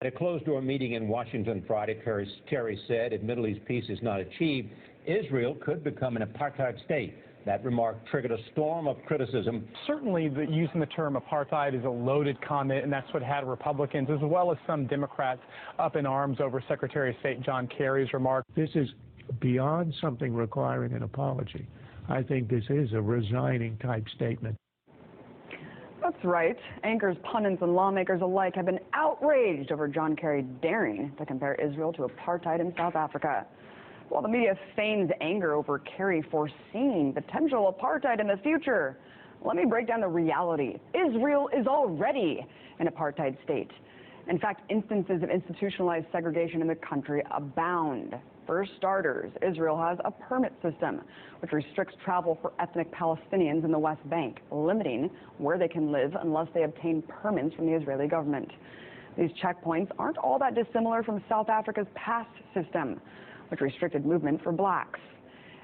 At a closed-door meeting in Washington Friday, Kerry said if Middle East peace is not achieved, Israel could become an apartheid state. That remark triggered a storm of criticism. Certainly, using the term apartheid is a loaded comment, and that's what had Republicans, as well as some Democrats, up in arms over Secretary of State John Kerry's remark. This is beyond something requiring an apology. I think this is a resigning type statement. That's right. Anchors, pundits, and lawmakers alike have been outraged over John Kerry daring to compare Israel to apartheid in South Africa. While the media feigns anger over Kerry foreseeing potential apartheid in the future, let me break down the reality. Israel is already an apartheid state. In fact, instances of institutionalized segregation in the country abound. For starters, Israel has a permit system which restricts travel for ethnic Palestinians in the West Bank, limiting where they can live unless they obtain permits from the Israeli government. These checkpoints aren't all that dissimilar from South Africa's past system, which restricted movement for blacks.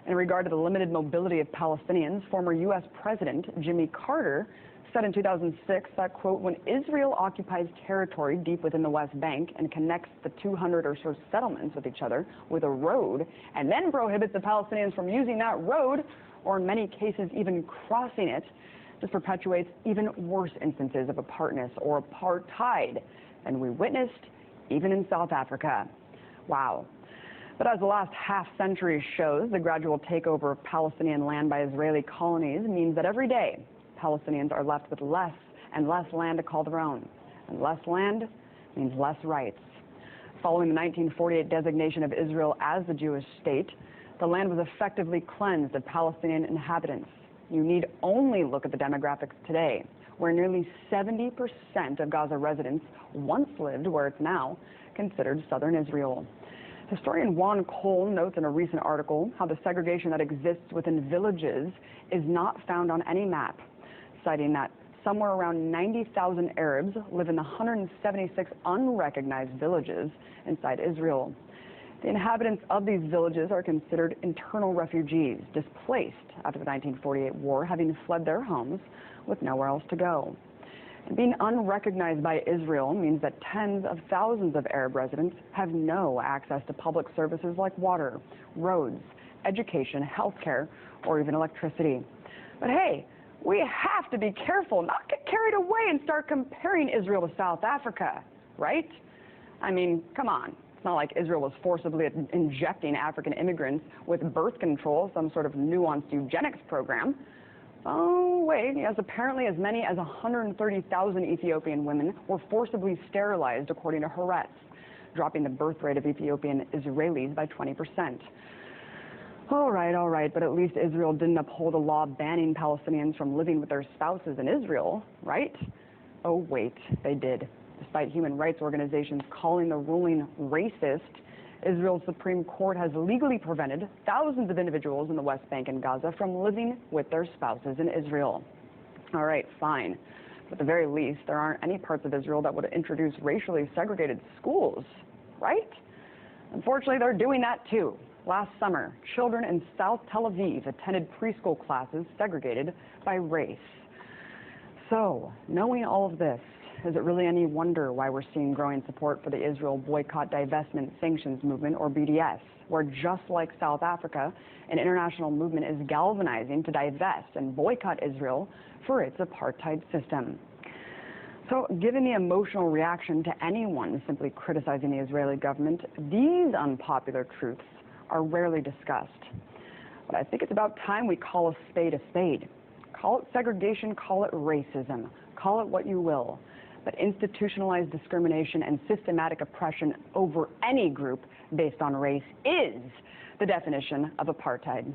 In regard to the limited mobility of Palestinians, former U.S. President Jimmy Carter said in 2006 that, quote, when Israel occupies territory deep within the West Bank and connects the 200 or so settlements with each other with a road, and then prohibits the Palestinians from using that road, or in many cases even crossing it, this perpetuates even worse instances of apartness or apartheid than we witnessed even in South Africa. Wow. But as the last half-century shows, the gradual takeover of Palestinian land by Israeli colonies means that every day Palestinians are left with less and less land to call their own. And less land means less rights. Following the 1948 designation of Israel as the Jewish state, the land was effectively cleansed of Palestinian inhabitants. You need only look at the demographics today, where nearly 70% of Gaza residents once lived where it's now considered southern Israel. Historian Juan Cole notes in a recent article how the segregation that exists within villages is not found on any map, citing that somewhere around 90,000 Arabs live in the 176 unrecognized villages inside Israel. The inhabitants of these villages are considered internal refugees, displaced after the 1948 war, having fled their homes with nowhere else to go. And being unrecognized by Israel means that tens of thousands of Arab residents have no access to public services like water, roads, education, healthcare, or even electricity. But hey, we have to be careful, not get carried away and start comparing Israel to South Africa, right? I mean, come on. It's not like Israel was forcibly injecting African immigrants with birth control, some sort of nuanced eugenics program. Oh, wait, yes, apparently as many as 130,000 Ethiopian women were forcibly sterilized, according to Haaretz, dropping the birth rate of Ethiopian Israelis by 20%. All right, but at least Israel didn't uphold a law banning Palestinians from living with their spouses in Israel, right? Oh, wait, they did. Despite human rights organizations calling the ruling racist, Israel's Supreme Court has legally prevented thousands of individuals in the West Bank and Gaza from living with their spouses in Israel. All right, fine. But at the very least, there aren't any parts of Israel that would introduce racially segregated schools, right? Unfortunately, they're doing that too. Last summer, children in South Tel Aviv attended preschool classes segregated by race. So, knowing all of this, is it really any wonder why we're seeing growing support for the Israel Boycott, Divestment, Sanctions Movement, or BDS, where just like South Africa, an international movement is galvanizing to divest and boycott Israel for its apartheid system? So, given the emotional reaction to anyone simply criticizing the Israeli government, these unpopular truths are rarely discussed. But I think it's about time we call a spade a spade. Call it segregation, call it racism, call it what you will. But institutionalized discrimination and systematic oppression over any group based on race is the definition of apartheid.